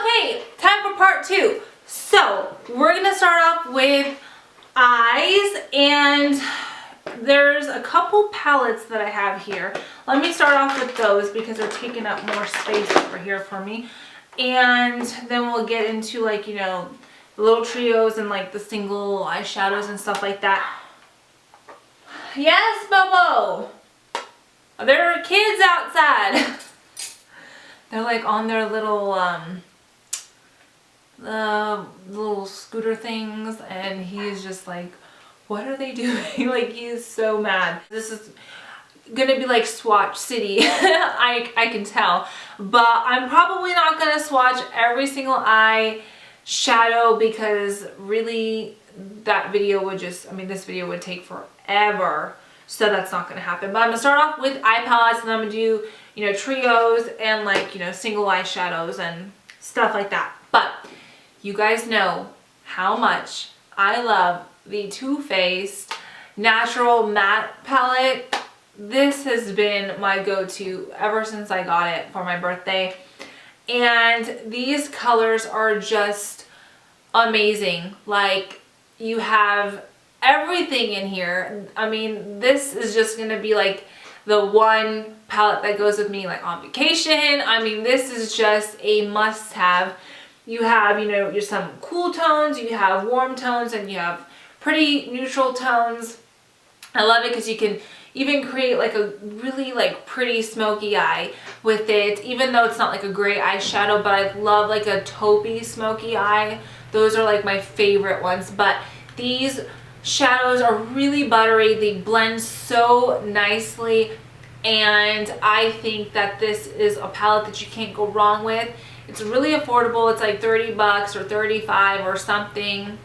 Okay, time for part 2. So we're gonna start off with eyes, and there's a couple palettes that I have here. Let me start off with those because they're taking up more space over here for me. And then we'll get into, like, you know, the little trios and like the single eyeshadows and stuff like that. Yes, Bobo! There are kids outside. They're like on their little little scooter things, and he's just like, what are they doing? Like, he is so mad. This is gonna be like Swatch City. I can tell, but I'm probably not gonna swatch every single eye shadow because really that video would just, I mean, this video would take forever, so that's not gonna happen. But I'm gonna start off with eye palettes, and I'm gonna do, you know, trios and, like, you know, single eyeshadows and stuff like that. But you guys know how much I love the Too Faced Natural Matte Palette. This has been my go-to ever since I got it for my birthday. And these colors are just amazing. Like, you have everything in here. I mean, this is just gonna be like the one palette that goes with me, like, on vacation. I mean, this is just a must-have. You have, you know, just some cool tones, you have warm tones, and you have pretty neutral tones. I love it because you can even create like a really like pretty smoky eye with it, even though it's not like a gray eyeshadow, but I love like a taupey smoky eye. Those are like my favorite ones. But these shadows are really buttery. They blend so nicely, and I think that this is a palette that you can't go wrong with. It's really affordable. It's like 30 bucks or 35 or something,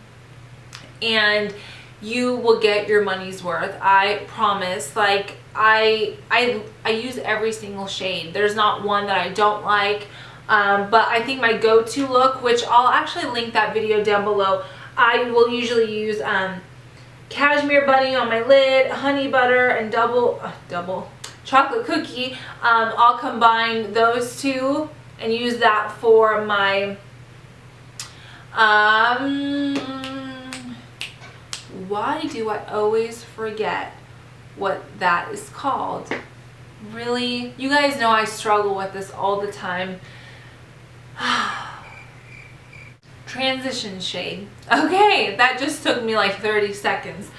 and you will get your money's worth. I promise. Like, I use every single shade. There's not one that I don't like. But I think my go-to look, which I'll actually link that video down below, I will usually use Cashmere Bunny on my lid, honey butter, and double chocolate cookie. I'll combine those two and use that for my why do I always forget what that is called? Really? You guys know I struggle with this all the time. Transition shade. Okay, that just took me like 30 seconds.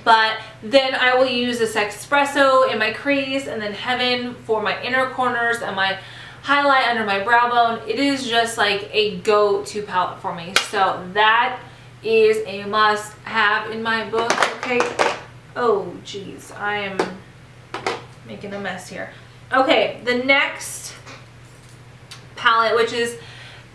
But then I will use this espresso in my crease, and then Heaven for my inner corners and my highlight under my brow bone. It is just like a go-to palette for me. So that is a must-have in my book. Okay. Oh, geez. I am making a mess here. Okay, the next palette, which is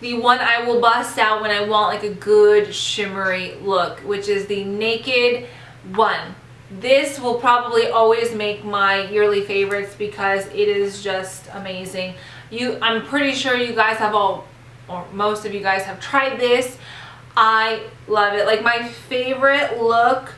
the one I will bust out when I want like a good shimmery look, which is the Naked One. This will probably always make my yearly favorites because it is just amazing. I'm pretty sure you guys have all, or most of you guys have tried this. I love it. Like, my favorite look,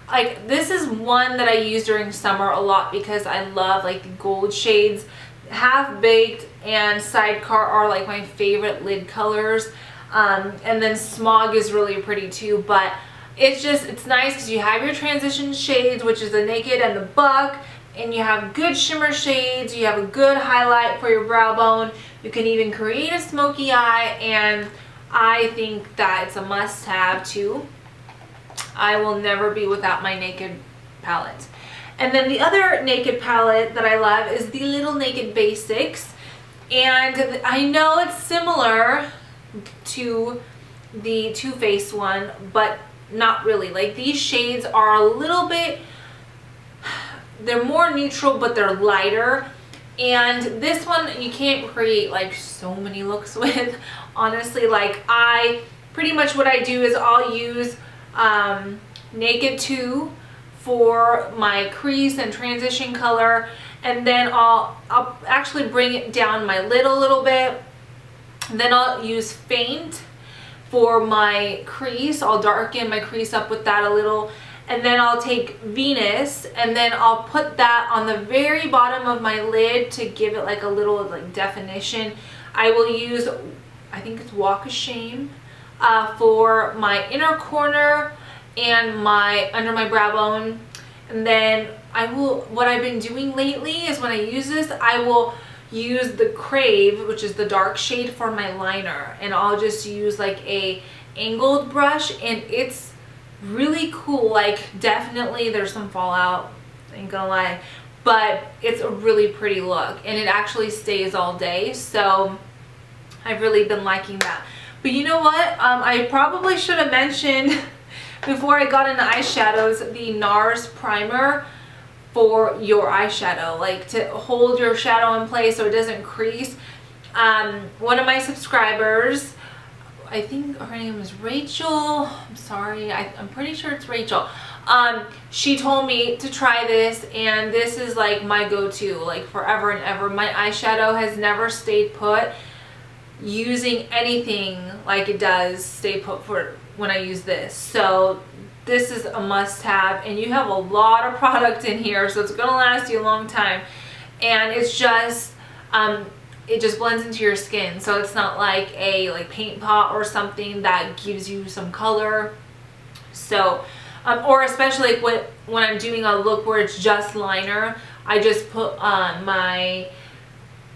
like, this is one that I use during summer a lot because I love like the gold shades. Half Baked and Sidecar are like my favorite lid colors, and then Smog is really pretty too. But it's nice because you have your transition shades, which is the Naked and the Buck, and you have good shimmer shades. You have a good highlight for your brow bone. You can even create a smoky eye, and I think that it's a must-have too. I will never be without my Naked palette. And then the other Naked palette that I love is the Little Naked Basics. And I know it's similar to the Too Faced one, but not really. Like, these shades are a little bit, they're more neutral, but they're lighter. And this one you can't create like so many looks with. Honestly, like, pretty much what I do is I'll use Naked 2 for my crease and transition color, and then I'll actually bring it down my lid a little bit. Then I'll use Faint for my crease. I'll darken my crease up with that a little, and then I'll take Venus, and then I'll put that on the very bottom of my lid to give it like a little like definition. I will use, I think it's Walk of Shame, for my inner corner and my under my brow bone. And then I will, what I've been doing lately is when I use this, I will use the Crave, which is the dark shade, for my liner, and I'll just use like a angled brush, and it's really cool. Like, definitely there's some fallout, ain't gonna lie, but it's a really pretty look, and it actually stays all day, so I've really been liking that. But you know what, I probably should have mentioned before I got into eyeshadows, the NARS primer for your eyeshadow, like to hold your shadow in place so it doesn't crease. One of my subscribers, I think her name is Rachel, I'm sorry, I'm pretty sure it's Rachel, she told me to try this, and this is like my go-to, like forever and ever. My eyeshadow has never stayed put using anything like it does stay put for when I use this. So this is a must-have, and you have a lot of product in here, so it's gonna last you a long time. And it's just it just blends into your skin, so it's not like a paint pot or something that gives you some color. So or especially like when I'm doing a look where it's just liner, I just put my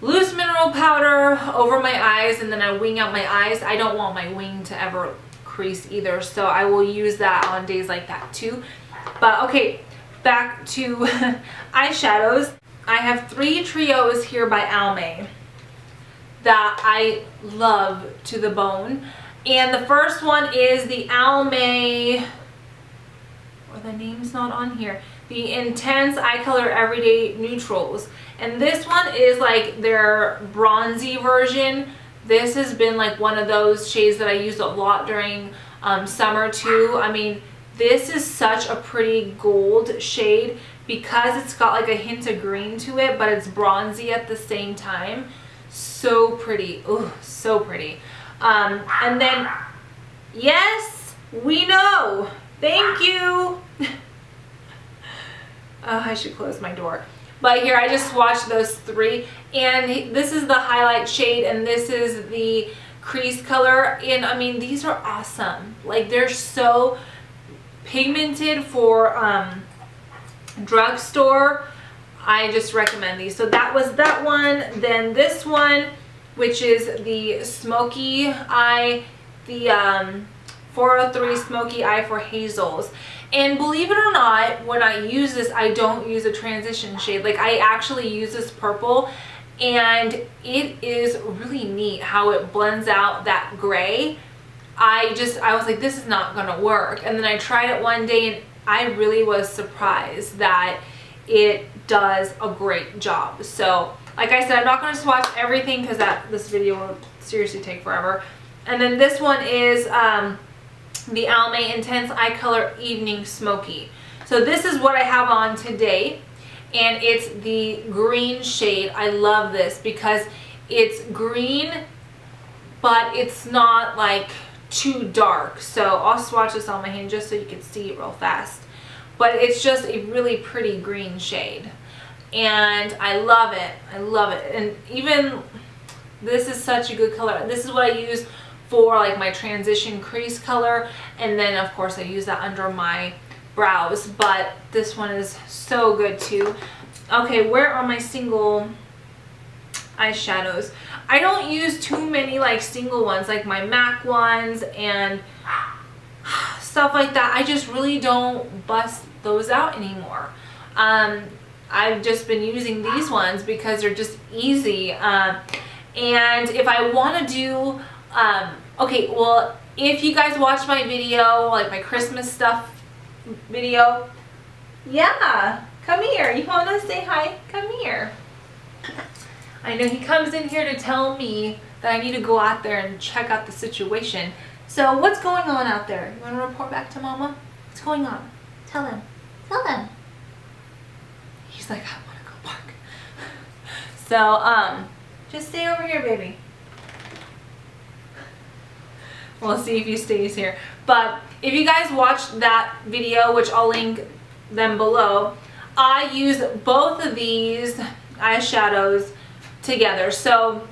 loose mineral powder over my eyes, and then I wing out my eyes. I don't want my wing to ever crease either, so I will use that on days like that too. But okay, back to eyeshadows. I have 3 trios here by Almay that I love to the bone, and the first one is the Almay, or the name's not on here, the Intense Eye Color Everyday Neutrals, and this one is like their bronzy version. This has been like one of those shades that I used a lot during summer too. I mean, this is such a pretty gold shade because it's got like a hint of green to it, but it's bronzy at the same time. So pretty. Oh, so pretty. And then, yes, we know. Thank you. I should close my door. But here, I just swatched those 3, and this is the highlight shade, and this is the crease color, and I mean, these are awesome. Like, they're so pigmented for drugstore. I just recommend these. So that was that one. Then this one, which is the Smoky Eye, the 403 Smoky Eye for Hazels. And believe it or not, when I use this, I don't use a transition shade. Like, I actually use this purple, and it is really neat how it blends out that gray. I was like, this is not gonna work. And then I tried it one day, and I really was surprised that it does a great job. So, like I said, I'm not gonna swatch everything because this video will seriously take forever. And then this one is the Almay Intense Eye Color Evening Smoky. So this is what I have on today, and it's the green shade. I love this because it's green, but it's not like too dark. So I'll swatch this on my hand just so you can see it real fast. But it's just a really pretty green shade, and I love it. I love it. And even this is such a good color. This is what I use for like my transition crease color, and then of course I use that under my brows, but this one is so good too. Okay, where are my single eyeshadows? I don't use too many like single ones, like my MAC ones and stuff like that. I just really don't bust those out anymore. I've just been using these ones because they're just easy. And if I want to do okay, well, if you guys watch my video, like my Christmas stuff video, yeah, come here. You want to say hi? Come here. I know he comes in here to tell me that I need to go out there and check out the situation. So what's going on out there? You want to report back to Mama? What's going on? Tell him. Tell them. He's like, I want to go park. So, just stay over here, baby. We'll see if he stays here. But if you guys watched that video, which I'll link them below, I use both of these eyeshadows together. So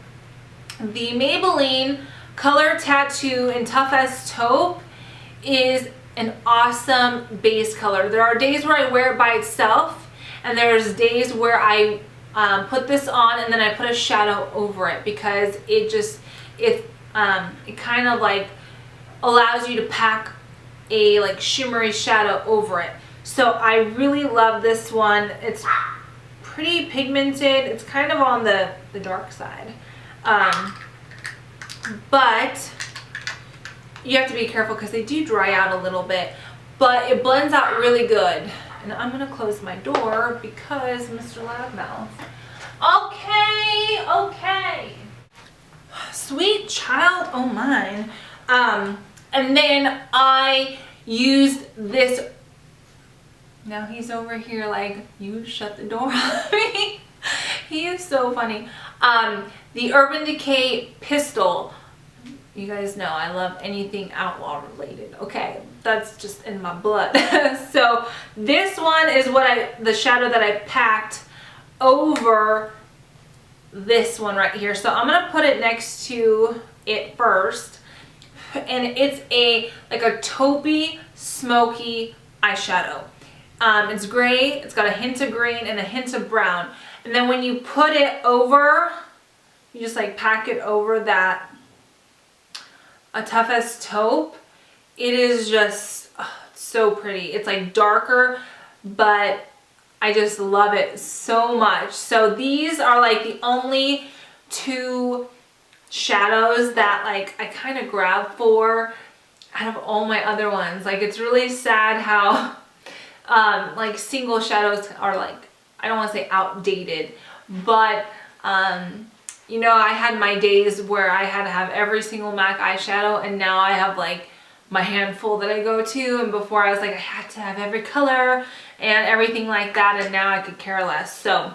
the Maybelline Color Tattoo in Tough as Taupe is an awesome base color. There are days where I wear it by itself, and there's days where I put this on and then I put a shadow over it, because it kind of like allows you to pack a like shimmery shadow over it. So I really love this one. It's pretty pigmented. It's kind of on the dark side. But you have to be careful because they do dry out a little bit, but it blends out really good. And I'm gonna close my door because Mr. Loudmouth. Okay, okay. Sweet child, oh mine. And then I used this. Now he's over here like, you shut the door on me. He is so funny. The Urban Decay Pistol. You guys know I love anything outlaw related. Okay, that's just in my blood. So this one is the shadow that I packed over this one right here. So I'm gonna put it next to it first. And it's like a taupey, smoky eyeshadow. It's gray, it's got a hint of green and a hint of brown. And then when you put it over, you just like pack it over that a Tough as Taupe, it is just so pretty. It's like darker, but I just love it so much. So these are like the only two shadows that like I kind of grab for out of all my other ones. Like it's really sad how like single shadows are like, I don't want to say outdated, but you know, I had my days where I had to have every single MAC eyeshadow, and now I have like my handful that I go to, and before I was like I had to have every color and everything like that, and now I could care less. So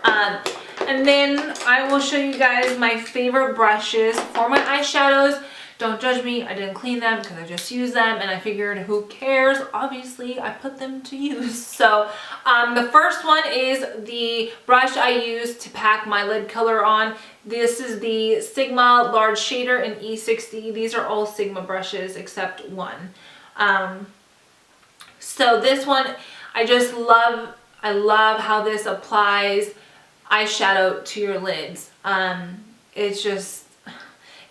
and then I will show you guys my favorite brushes for my eyeshadows. Don't judge me, I didn't clean them because I just used them and I figured who cares, obviously I put them to use. So the first one is the brush I use to pack my lid color on. This is the Sigma Large Shader in E60. These are all Sigma brushes except one. So this one, I love how this applies eyeshadow to your lids. It's just,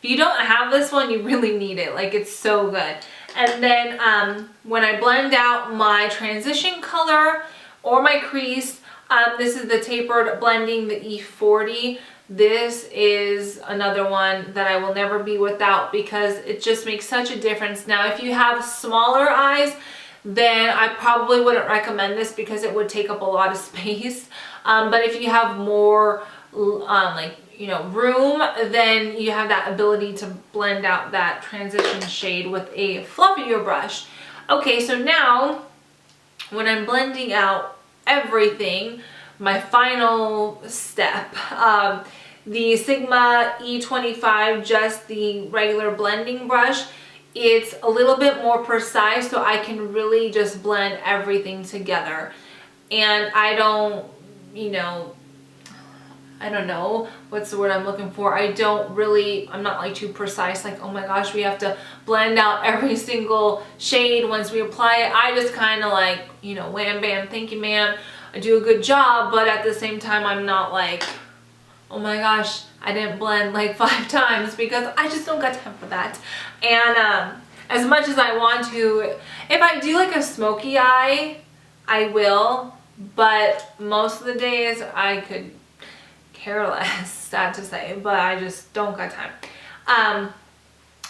if you don't have this one, you really need it. Like, it's so good. And then when I blend out my transition color or my crease, this is the Tapered Blending, the E40. This is another one that I will never be without because it just makes such a difference. Now, if you have smaller eyes, then I probably wouldn't recommend this because it would take up a lot of space. But if you have more like, you know, room, then you have that ability to blend out that transition shade with a fluffier brush. Okay, so now when I'm blending out everything, my final step, the Sigma E25, just the regular blending brush, it's a little bit more precise, so I can really just blend everything together. And I don't, you know, I don't know what's the word I'm looking for. I'm not like too precise, like, oh my gosh, we have to blend out every single shade once we apply it. I just kind of like, you know, wham bam, thank you ma'am, I do a good job, but at the same time I'm not like, oh my gosh, I didn't blend like 5 times, because I just don't got time for that. And as much as I want to, if I do like a smoky eye, I will, but most of the days I could care less, sad to say, but I just don't got time.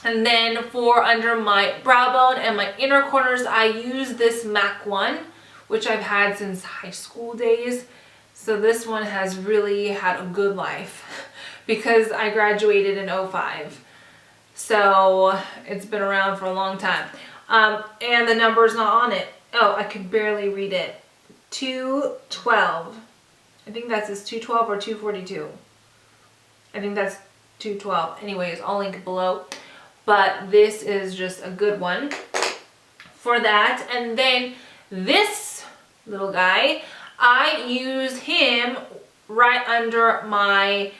And then for under my brow bone and my inner corners, I use this MAC one, which I've had since high school days. So this one has really had a good life because I graduated in 05. So it's been around for a long time. And the number's not on it. Oh, I could barely read it. 212. I think that's 212 or 242. I think that's 212. Anyways, I'll link it below. but this is just a good one for that. And then this little guy, I use him right under my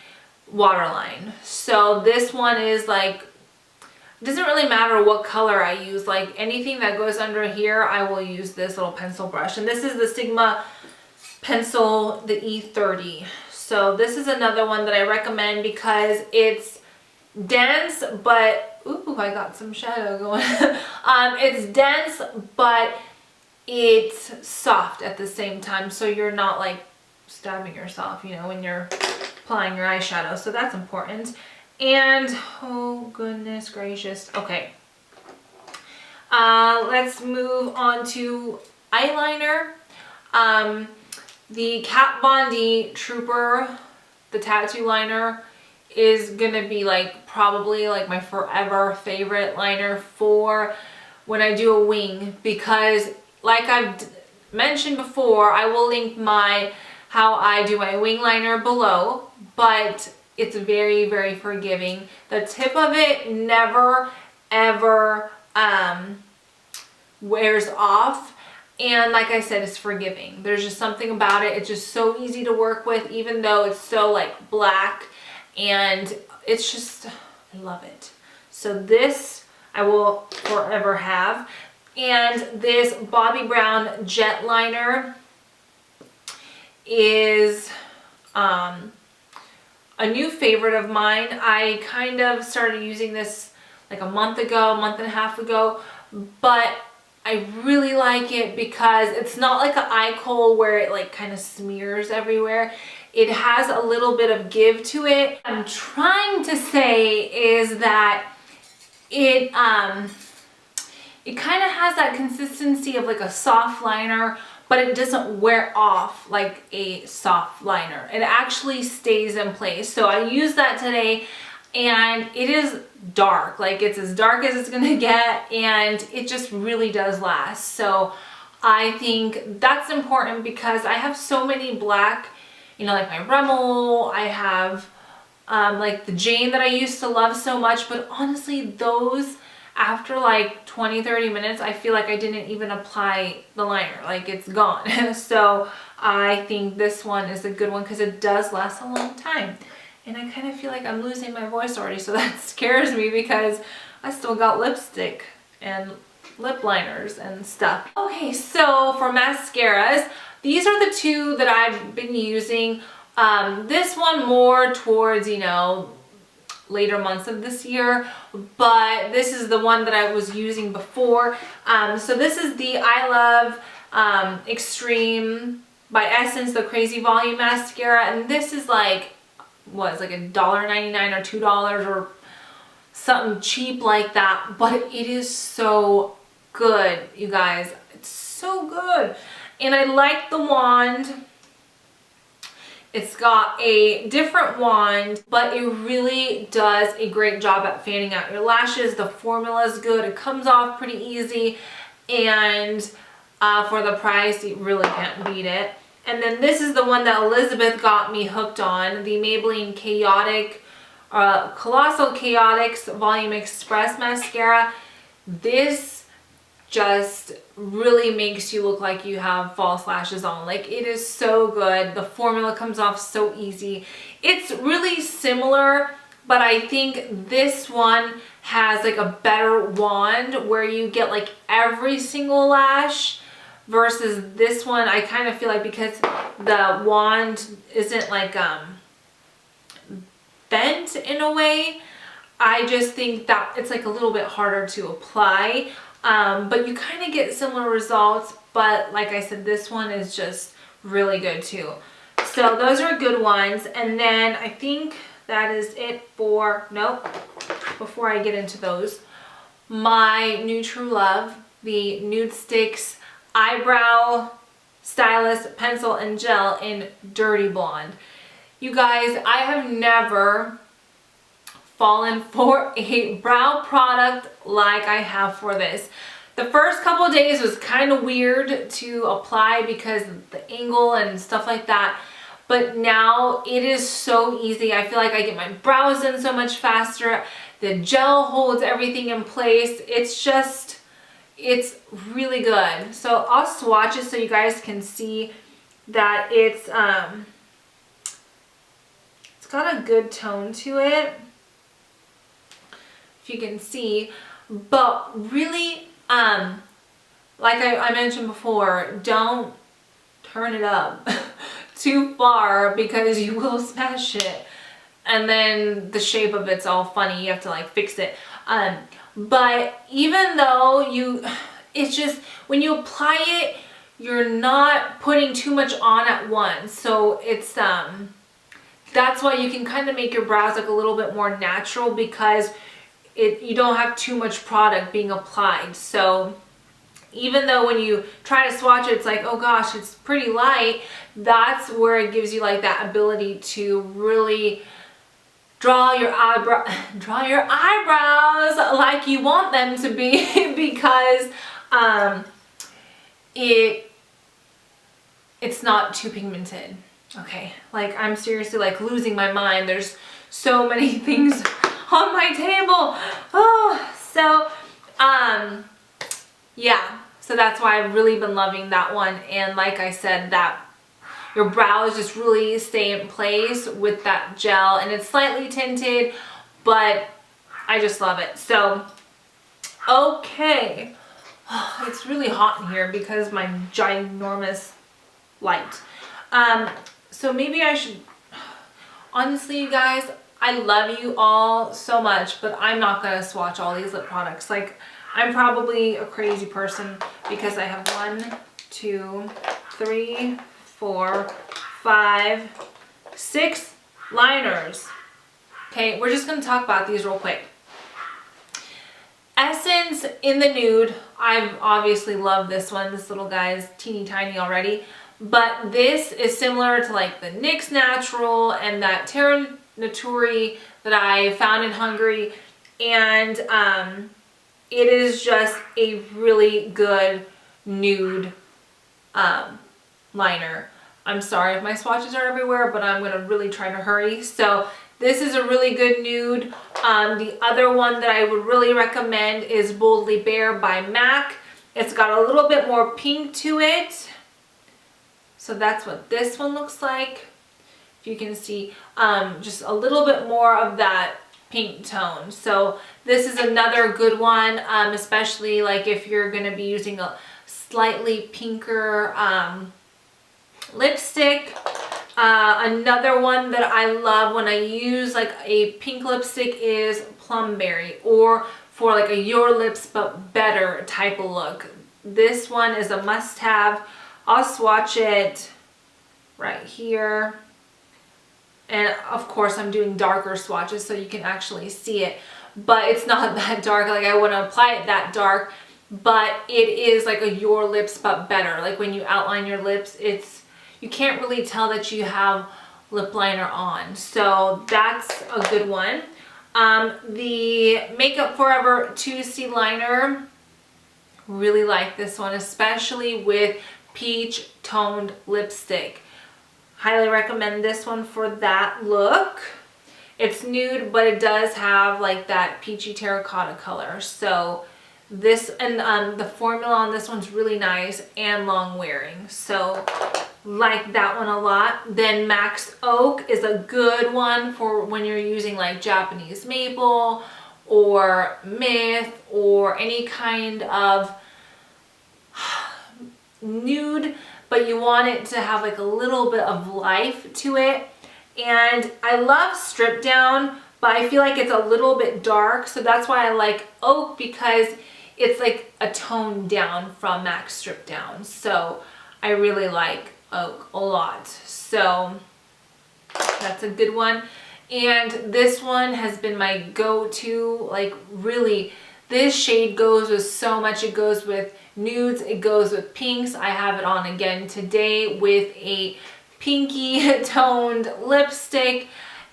waterline. So this one is like, it doesn't really matter what color I use, like anything that goes under here, I will use this little pencil brush. And this is the Sigma pencil, the E30. So this is another one that I recommend because it's dense, but, ooh, I got some shadow going. It's dense, but it's soft at the same time. So you're not like stabbing yourself, you know, when you're applying your eyeshadow. So that's important. And, oh goodness gracious. Okay. Let's move on to eyeliner. The Kat Von D Trooper, the tattoo liner, is gonna be like probably like my forever favorite liner for when I do a wing, because like I've mentioned before, I will link my how I do my wing liner below, but it's very, very forgiving. The tip of it never ever wears off. And like I said, it's forgiving. There's just something about it. It's just so easy to work with, even though it's so like black, and it's just, I love it. So this I will forever have. And this Bobbi Brown Jet Liner is a new favorite of mine. I kind of started using this like a month ago, a month and a half ago, but I really like it because it's not like an eye kohl where it like kind of smears everywhere. It has a little bit of give to it. What I'm trying to say is that it kind of has that consistency of like a soft liner, but it doesn't wear off like a soft liner. It actually stays in place. So I used that today, and it is dark, like it's as dark as it's gonna get, and it just really does last. So I think that's important because I have so many black, you know, like my Rimmel, I have like the Jane that I used to love so much, but honestly those, after like 20-30 minutes, I feel like I didn't even apply the liner, like it's gone. So I think this one is a good one because it does last a long time. And I kind of feel like I'm losing my voice already, so that scares me because I still got lipstick and lip liners and stuff. Okay, so for mascaras, these are the two that I've been using. This one more towards, you know, later months of this year, but this is the one that I was using before. So this is the I Love Extreme by Essence, the Crazy Volume Mascara, and this is like, what, it's like $1.99 or $2 or something cheap like that, but it is so good, you guys. It's so good. And I like the wand. It's got a different wand, but it really does a great job at fanning out your lashes. The formula is good. It comes off pretty easy, and for the price, you really can't beat it. And then this is the one that Elizabeth got me hooked on, the Maybelline Colossal Chaotix Volume Express Mascara. This just really makes you look like you have false lashes on. Like, it is so good. The formula comes off so easy. It's really similar, but I think this one has like a better wand where you get like every single lash, versus this one, I kind of feel like because the wand isn't like bent in a way, I just think that it's like a little bit harder to apply. But you kind of get similar results, but like I said, this one is just really good too. So those are good ones. And then I think that is it for, nope, before I get into those, my new true love, the Nude Sticks Eyebrow Stylus Pencil and Gel in Dirty Blonde. You guys, I have never fallen for a brow product like I have for this. The first couple of days was kind of weird to apply because of the angle and stuff like that, but now it is so easy. I feel like I get my brows in so much faster. The gel holds everything in place. It's really good. So I'll swatch it so you guys can see that it's got a good tone to it, if you can see, but really, like I mentioned before, don't turn it up too far because you will smash it. And then the shape of it's all funny. You have to like fix it. But even though it's just, when you apply it, you're not putting too much on at once. So it's, that's why you can kind of make your brows look a little bit more natural, because you don't have too much product being applied. So even though when you try to swatch it, it's like, oh gosh, it's pretty light, that's where it gives you like that ability to really draw your eyebrows like you want them to be, because it's not too pigmented. Okay, like I'm seriously like losing my mind. There's so many things on my table. Oh, so yeah, so that's why I've really been loving that one. And like I said, that your brows just really stay in place with that gel, and it's slightly tinted, but I just love it. So okay, it's really hot in here because my ginormous light. So maybe I should, honestly you guys, I love you all so much, but I'm not gonna swatch all these lip products. Like, I'm probably a crazy person because I have 1, 2, 3, 4, 5, 6 liners. Okay, we're just gonna talk about these real quick. Essence in the nude, I've obviously loved this one. This little guy is teeny tiny already, but this is similar to like the NYX Natural and that Terra Naturi that I found in Hungary, and it is just a really good nude liner. I'm sorry if my swatches are everywhere, but I'm gonna really try to hurry. So this is a really good nude. The other one that I would really recommend is Boldly Bare by MAC. It's got a little bit more pink to it. So that's what this one looks like. If you can see, just a little bit more of that pink tone. So this is another good one, especially like if you're gonna be using a slightly pinker lipstick. Another one that I love when I use like a pink lipstick is Plumberry, or for like a Your Lips But Better type of look. This one is a must-have. I'll swatch it right here. And of course I'm doing darker swatches so you can actually see it, but it's not that dark. Like, I wouldn't apply it that dark, but it is like a Your Lips But Better. Like when you outline your lips, you can't really tell that you have lip liner on. So that's a good one. The Makeup Forever 2C liner, really like this one, especially with peach toned lipstick. Highly recommend this one for that look. It's nude, but it does have like that peachy terracotta color. So this, and the formula on this one's really nice and long wearing. So like that one a lot. Then Max Oak is a good one for when you're using like Japanese maple or myth or any kind of nude, but you want it to have like a little bit of life to it. And I love Strip Down, but I feel like it's a little bit dark, so that's why I like Oak, because it's like a tone down from Max Strip Down. So I really like Oak a lot. So that's a good one. And this one has been my go-to. Like, really, this shade goes with so much. It goes with nudes, it goes with pinks. I have it on again today with a pinky toned lipstick,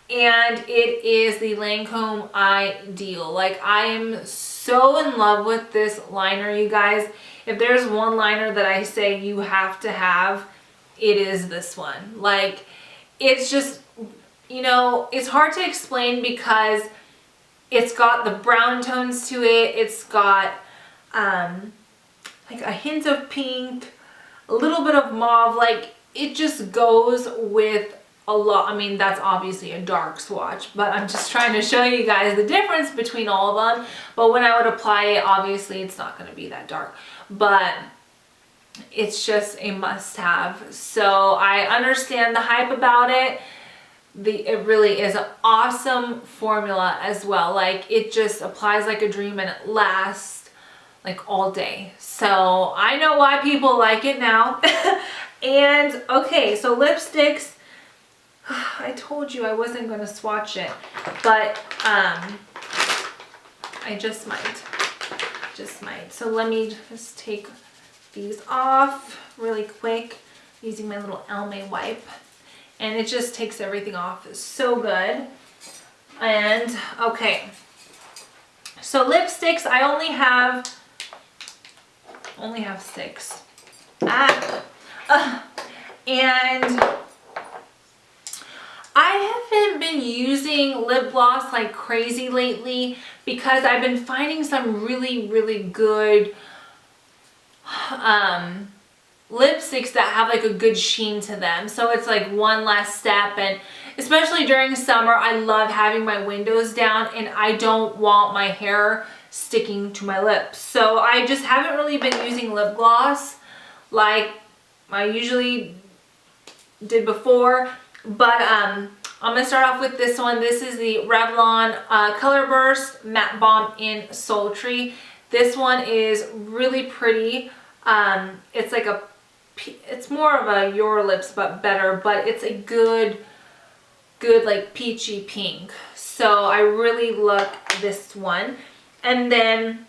and it is the Lancome Ideal. Like, I am so in love with this liner, you guys. If there's one liner that I say you have to have, it is this one. Like, it's just, you know, it's hard to explain because it's got the brown tones to it. It's got like a hint of pink, a little bit of mauve. Like, it just goes with a lot. I mean, that's obviously a dark swatch, but I'm just trying to show you guys the difference between all of them. But when I would apply it, obviously it's not going to be that dark, but it's just a must-have. So I understand the hype about it. It really is an awesome formula as well. Like, it just applies like a dream and it lasts like all day. So I know why people like it now. And okay, so lipsticks, I told you I wasn't going to swatch it, but I just might. So let me just take these off really quick using my little Almay wipe. And it just takes everything off. It's so good. And okay, so lipsticks, I only have 6. And I haven't been using lip gloss like crazy lately because I've been finding some really, really good lipsticks that have like a good sheen to them. So it's like one less step, and especially during summer, I love having my windows down and I don't want my hair sticking to my lips. So I just haven't really been using lip gloss like I usually did before. But I'm gonna start off with this one. This is the Revlon Color Burst Matte Balm in Sultry. This one is really pretty. It's like it's more of a Your Lips but better, but it's a good like peachy pink. So I really like this one. And then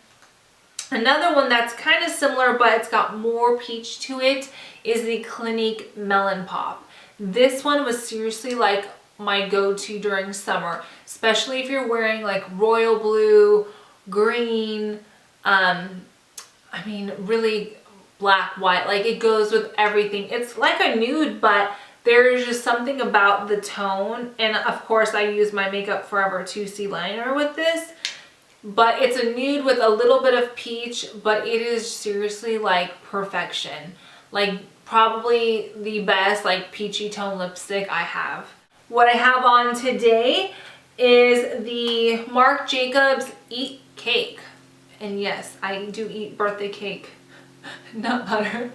another one that's kind of similar but it's got more peach to it is the Clinique Melon Pop. This one was seriously like my go-to during summer, especially if you're wearing like royal blue, green, I mean really black, white, like it goes with everything. It's like a nude, but there's just something about the tone. And of course I use my Makeup Forever 2C liner with this, but it's a nude with a little bit of peach, but it is seriously like perfection. Like probably the best like peachy tone lipstick I have. What I have on today is the Marc Jacobs Eat Cake. And yes, I do eat birthday cake, nut butter.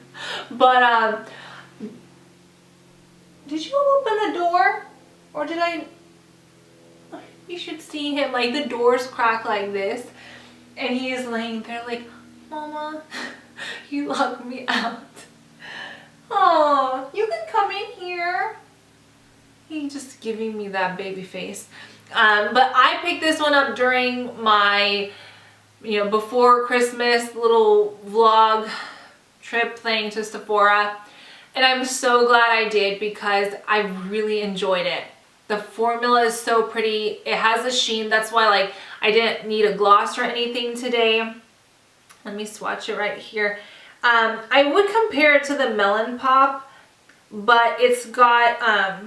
But did you open the door? Or did I? You should see him, like the doors crack like this. And he is laying there like, Mama, you locked me out. Oh, you can come in here. He's just giving me that baby face. But I picked this one up during my, you know, before Christmas little vlog trip thing to Sephora. And I'm so glad I did because I really enjoyed it. The formula is so pretty. It has a sheen. That's why like I didn't need a gloss or anything today. Let me swatch it right here. I would compare it to the Melon Pop, but it's got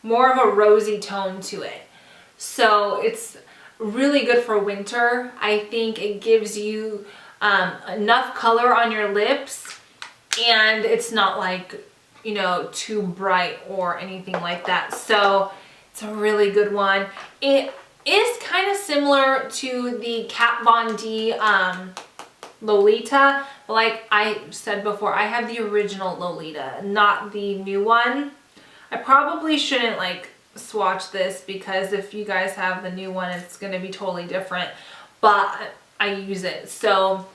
more of a rosy tone to it. So it's really good for winter. I think it gives you enough color on your lips, and it's not like, you know, too bright or anything like that. So it's a really good one. It is kind of similar to the Kat Von D Lolita, but like I said before, I have the original Lolita, not the new one. I probably shouldn't like swatch this because if you guys have the new one, it's going to be totally different, but I use it. So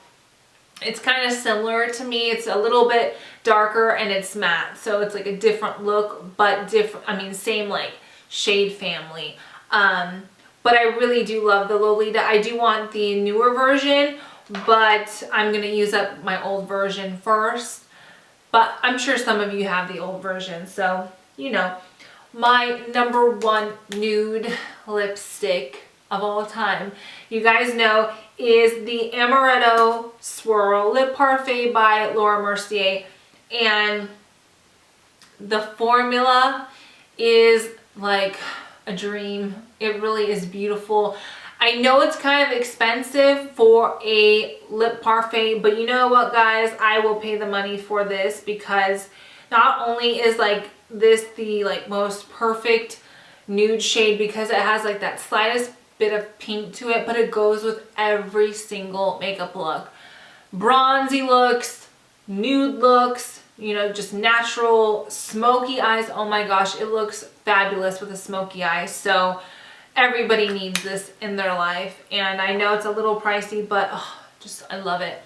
it's kind of similar to me. It's a little bit darker and it's matte, so it's like a different look, but different, I mean same like shade family. But I really do love the Lolita. I do want the newer version, but I'm gonna use up my old version first. But I'm sure some of you have the old version, so you know. My #1 nude lipstick of all time, you guys know, is the Amaretto Swirl Lip Parfait by Laura Mercier. And the formula is like a dream. It really is beautiful. I know it's kind of expensive for a lip parfait, but you know what, guys? I will pay the money for this because not only is like this the like most perfect nude shade because it has like that slightest bit of pink to it, but it goes with every single makeup look. Bronzy looks, nude looks, you know, just natural smoky eyes. Oh my gosh, it looks fabulous with a smoky eye. So everybody needs this in their life, and I know it's a little pricey, but oh, just I love it.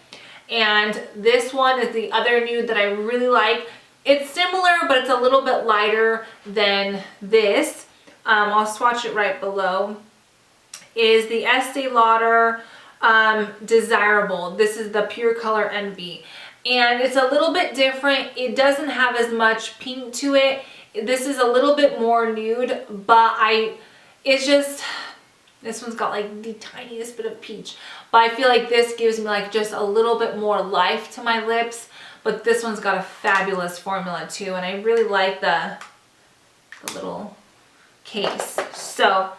And this one is the other nude that I really like. It's similar, but it's a little bit lighter than this. I'll swatch it right below. Is the Estee Lauder Desirable. This is the Pure Color Envy, and it's a little bit different. It doesn't have as much pink to it. This is a little bit more nude, but it's just, this one's got like the tiniest bit of peach, but I feel like this gives me like just a little bit more life to my lips. But this one's got a fabulous formula too, and I really like the little case. So,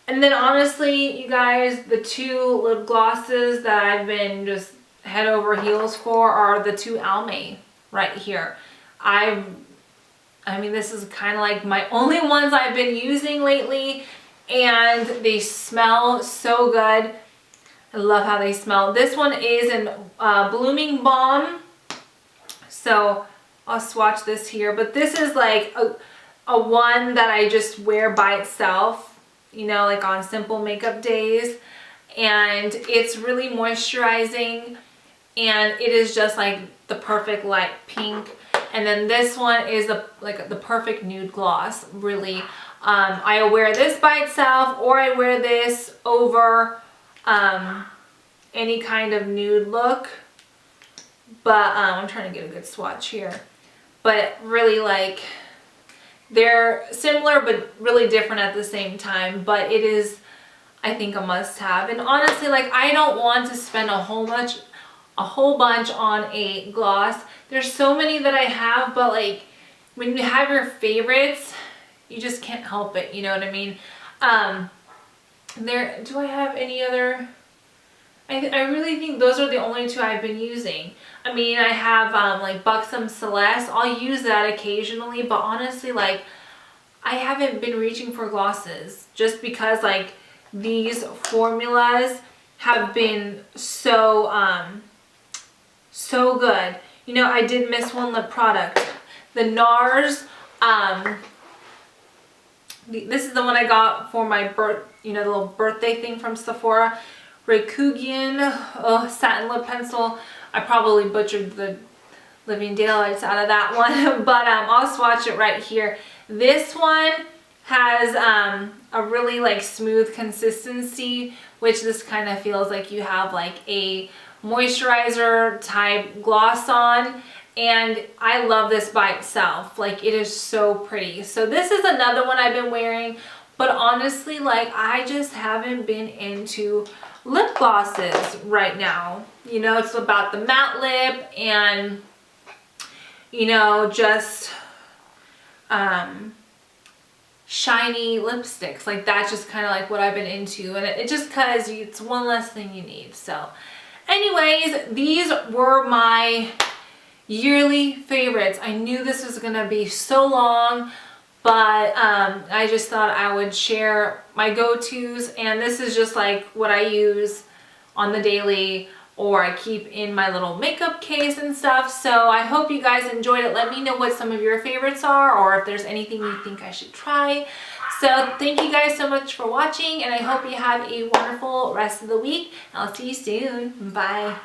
and then honestly, you guys, the two lip glosses that I've been just head over heels for are the two Almay right here. I mean, this is kind of like my only ones I've been using lately, and they smell so good. I love how they smell. This one is in Blooming Balm. So I'll swatch this here, but this is like a one that I just wear by itself, you know, like on simple makeup days, and it's really moisturizing, and it is just like the perfect light pink. And then this one is like the perfect nude gloss, really. I wear this by itself, or I wear this over any kind of nude look. But I'm trying to get a good swatch here. But really, like, they're similar but really different at the same time. But it is, I think, a must-have. And honestly, like, I don't want to spend a whole bunch on a gloss. There's so many that I have, but like, when you have your favorites, you just can't help it. You know what I mean? Do I have any other? I really think those are the only two I've been using. I mean, I have like Buxom Celeste. I'll use that occasionally, but honestly, like, I haven't been reaching for glosses just because like these formulas have been so so good. You know, I did miss one lip product. The NARS, this is the one I got for my the little birthday thing from Sephora. Rikugian satin lip pencil. I probably butchered the living daylights out of that one, but I'll swatch it right here. This one has a really like smooth consistency, which this kind of feels like you have like a moisturizer type gloss on, and I love this by itself. Like, it is so pretty. So this is another one I've been wearing, but honestly, like, I just haven't been into lip glosses right now. You know, it's about the matte lip and, you know, just shiny lipsticks. Like, that's just kind of like what I've been into, and it just because it's one less thing you need. So anyways, these were my yearly favorites. I knew this was gonna be so long, but I just thought I would share my go-tos, and this is just like what I use on the daily, or I keep in my little makeup case and stuff. So I hope you guys enjoyed it. Let me know what some of your favorites are, or if there's anything you think I should try. So thank you guys so much for watching, and I hope you have a wonderful rest of the week. I'll see you soon. Bye.